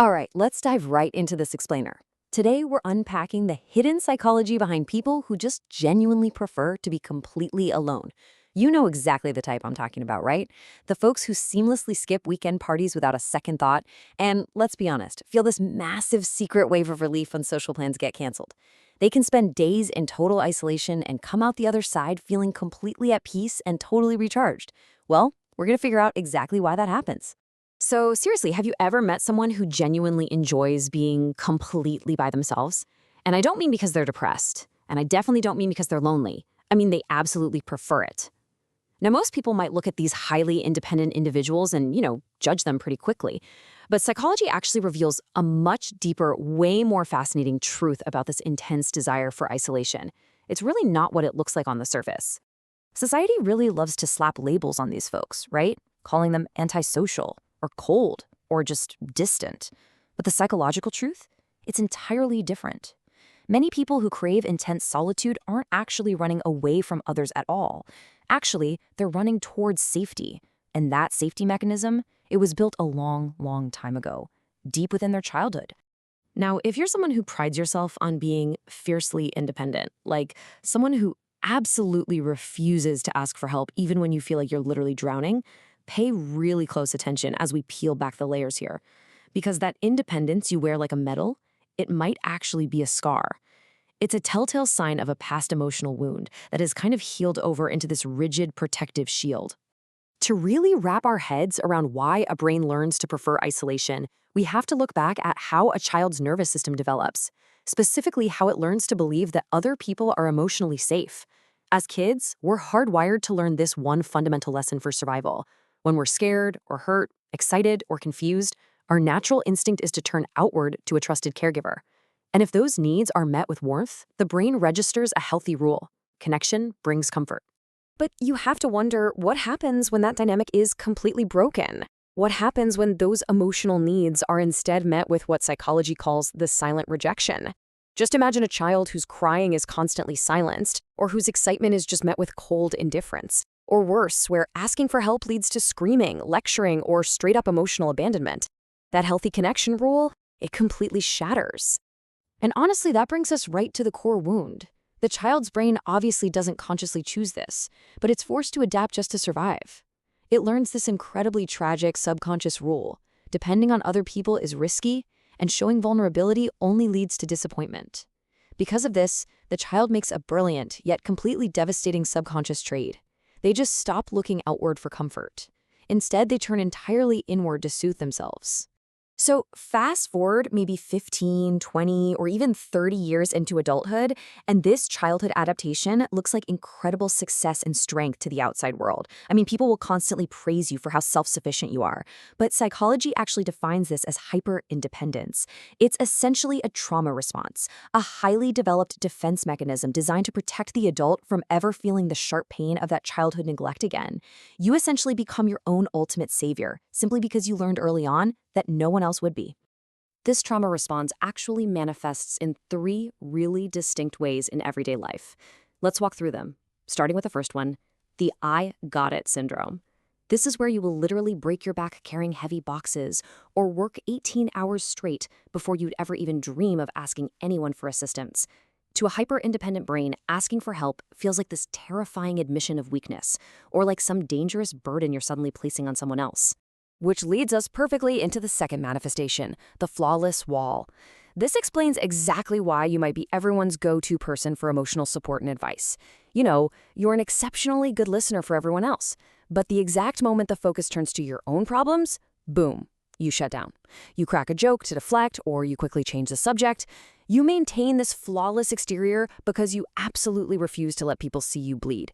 All right, let's dive right into this explainer. Today, we're unpacking the hidden psychology behind people who just genuinely prefer to be completely alone. You know exactly the type I'm talking about, right? The folks who seamlessly skip weekend parties without a second thought, and let's be honest, feel this massive secret wave of relief when social plans get canceled. They can spend days in total isolation and come out the other side feeling completely at peace and totally recharged. Well, we're going to figure out exactly why that happens. So seriously, have you ever met someone who genuinely enjoys being completely by themselves? And I don't mean because they're depressed, and I definitely don't mean because they're lonely. I mean, they absolutely prefer it. Now, most people might look at these highly independent individuals and, judge them pretty quickly. But psychology actually reveals a much deeper, way more fascinating truth about this intense desire for isolation. It's really not what it looks like on the surface. Society really loves to slap labels on these folks, right? Calling them antisocial, or cold, or just distant. But the psychological truth? It's entirely different. Many people who crave intense solitude aren't actually running away from others at all. Actually, they're running towards safety. And that safety mechanism, it was built a long, long time ago, deep within their childhood. Now, if you're someone who prides yourself on being fiercely independent, like someone who absolutely refuses to ask for help even when you feel like you're literally drowning, pay really close attention as we peel back the layers here. Because that independence you wear like a medal, it might actually be a scar. It's a telltale sign of a past emotional wound that has kind of healed over into this rigid protective shield. To really wrap our heads around why a brain learns to prefer isolation, we have to look back at how a child's nervous system develops, specifically how it learns to believe that other people are emotionally safe. As kids, we're hardwired to learn this one fundamental lesson for survival. When we're scared or hurt, excited or confused, our natural instinct is to turn outward to a trusted caregiver. And if those needs are met with warmth, the brain registers a healthy rule. Connection brings comfort. But you have to wonder, what happens when that dynamic is completely broken? What happens when those emotional needs are instead met with what psychology calls the silent rejection? Just imagine a child whose crying is constantly silenced, or whose excitement is just met with cold indifference. Or worse, where asking for help leads to screaming, lecturing, or straight-up emotional abandonment. That healthy connection rule, it completely shatters. And honestly, that brings us right to the core wound. The child's brain obviously doesn't consciously choose this, but it's forced to adapt just to survive. It learns this incredibly tragic subconscious rule. Depending on other people is risky, and showing vulnerability only leads to disappointment. Because of this, the child makes a brilliant, yet completely devastating subconscious trade. They just stop looking outward for comfort. Instead, they turn entirely inward to soothe themselves. So fast forward maybe 15, 20, or even 30 years into adulthood, and this childhood adaptation looks like incredible success and strength to the outside world. I mean, people will constantly praise you for how self-sufficient you are. But psychology actually defines this as hyper-independence. It's essentially a trauma response, a highly developed defense mechanism designed to protect the adult from ever feeling the sharp pain of that childhood neglect again. You essentially become your own ultimate savior, simply because you learned early on that no one else would be. This trauma response actually manifests in 3 really distinct ways in everyday life. Let's walk through them, starting with the first one, the I got it syndrome. This is where you will literally break your back carrying heavy boxes or work 18 hours straight before you'd ever even dream of asking anyone for assistance. To a hyper-independent brain, asking for help feels like this terrifying admission of weakness, or like some dangerous burden you're suddenly placing on someone else. Which leads us perfectly into the second manifestation, the flawless wall. This explains exactly why you might be everyone's go-to person for emotional support and advice. You're an exceptionally good listener for everyone else. But the exact moment the focus turns to your own problems, boom, you shut down. You crack a joke to deflect, or you quickly change the subject. You maintain this flawless exterior because you absolutely refuse to let people see you bleed.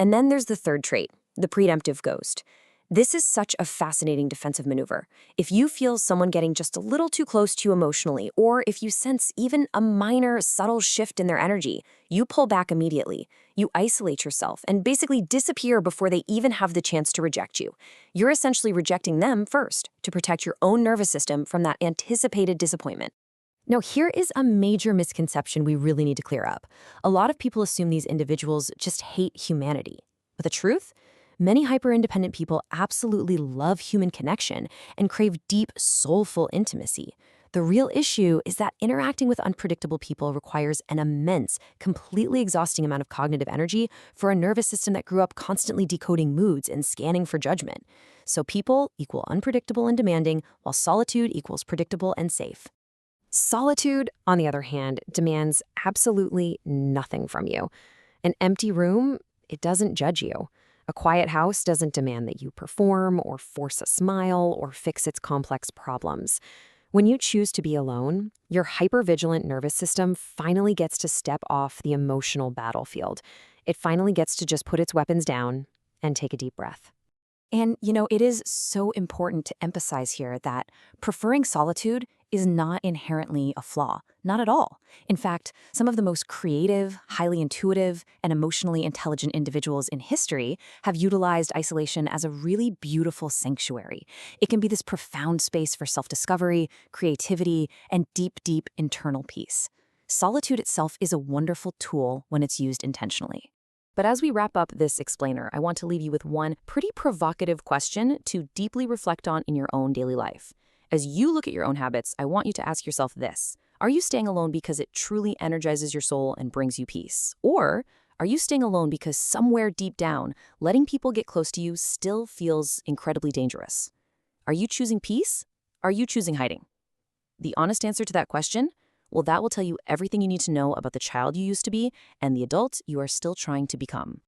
And then there's the third trait, the preemptive ghost. This is such a fascinating defensive maneuver. If you feel someone getting just a little too close to you emotionally, or if you sense even a minor, subtle shift in their energy, you pull back immediately. You isolate yourself and basically disappear before they even have the chance to reject you. You're essentially rejecting them first to protect your own nervous system from that anticipated disappointment. Now, here is a major misconception we really need to clear up. A lot of people assume these individuals just hate humanity. But the truth? Many hyper-independent people absolutely love human connection and crave deep, soulful intimacy. The real issue is that interacting with unpredictable people requires an immense, completely exhausting amount of cognitive energy for a nervous system that grew up constantly decoding moods and scanning for judgment. So people equal unpredictable and demanding, while solitude equals predictable and safe. Solitude, on the other hand, demands absolutely nothing from you. An empty room, it doesn't judge you. A quiet house doesn't demand that you perform or force a smile or fix its complex problems. When you choose to be alone, your hypervigilant nervous system finally gets to step off the emotional battlefield. It finally gets to just put its weapons down and take a deep breath. And, it is so important to emphasize here that preferring solitude is not inherently a flaw, not at all. In fact, some of the most creative, highly intuitive, and emotionally intelligent individuals in history have utilized isolation as a really beautiful sanctuary. It can be this profound space for self-discovery, creativity, and deep, deep internal peace. Solitude itself is a wonderful tool when it's used intentionally. But as we wrap up this explainer, I want to leave you with one pretty provocative question to deeply reflect on in your own daily life. As you look at your own habits, I want you to ask yourself this. Are you staying alone because it truly energizes your soul and brings you peace? Or are you staying alone because somewhere deep down, letting people get close to you still feels incredibly dangerous? Are you choosing peace? Are you choosing hiding? The honest answer to that question? Well, that will tell you everything you need to know about the child you used to be and the adult you are still trying to become.